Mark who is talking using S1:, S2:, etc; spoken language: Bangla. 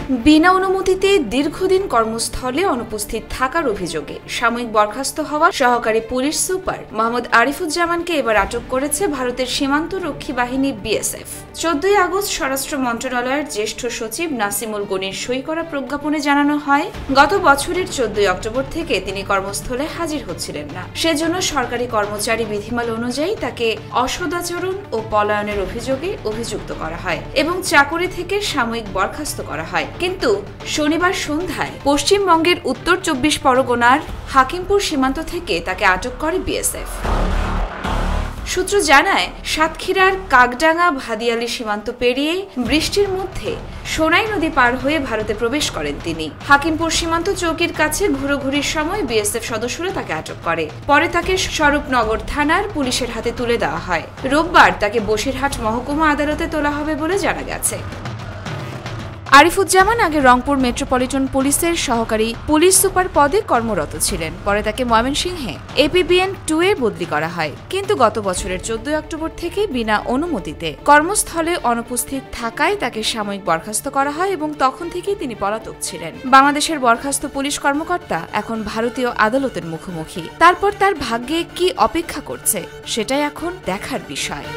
S1: বিনা অনুমতিতে দীর্ঘদিন কর্মস্থলে অনুপস্থিত থাকার অভিযোগে সাময়িক বরখাস্ত হওয়া সহকারী পুলিশ সুপার মোহাম্মদ আরিফুজ্জামানকে এবার আটক করেছে ভারতের সীমান্ত রক্ষী বাহিনী বিএসএফ। 14 আগস্ট স্বরাষ্ট্র মন্ত্রণালয়ের জ্যেষ্ঠ সচিব নাসিমুল গনির সই করা প্রজ্ঞাপনে জানানো হয়, গত বছরের 14 অক্টোবর থেকে তিনি কর্মস্থলে হাজির হচ্ছিলেন না। সেজন্য সরকারি কর্মচারী বিধিমাল অনুযায়ী তাকে অসদাচরণ ও পলায়নের অভিযোগে অভিযুক্ত করা হয় এবং চাকরি থেকে সাময়িক বরখাস্ত করা হয়। কিন্তু শনিবার সন্ধ্যায় পশ্চিমবঙ্গের উত্তর 24 পরগনার হাকিমপুর সীমান্ত থেকে তাকে আটক করে বিএসএফ। সূত্র জানায়, সাতক্ষীরার কাকডাঙ্গা ভাদিয়ালি সীমান্ত পেরিয়ে বৃষ্টির মধ্যে সোনাই নদী পার হয়ে ভারতে প্রবেশ করেন তিনি। হাকিমপুর সীমান্ত চৌকির কাছে ঘুরোঘুরির সময় বিএসএফ সদস্যরা তাকে আটক করে। পরে তাকে স্বরূপনগর থানার পুলিশের হাতে তুলে দেওয়া হয়। রোববার তাকে বসিরহাট মহকুমা আদালতে তোলা হবে বলে জানা গেছে। আরিফুজ্জামান আগে রংপুর মেট্রোপলিটন পুলিশের সহকারী পুলিশ সুপার পদে কর্মরত ছিলেন। পরে তাকে ময়মনসিংহে এপিবিএন 2 এ বদলি করা হয়। কিন্তু গত বছরের 14 অক্টোবর থেকে বিনা অনুমতিতে কর্মস্থলে অনুপস্থিত থাকায় তাকে সাময়িক বরখাস্ত করা হয় এবং তখন থেকেই তিনি পলাতক ছিলেন। বাংলাদেশের বরখাস্ত পুলিশ কর্মকর্তা এখন ভারতীয় আদালতের মুখোমুখি। তারপর তার ভাগ্যে কি অপেক্ষা করছে সেটাই এখন দেখার বিষয়।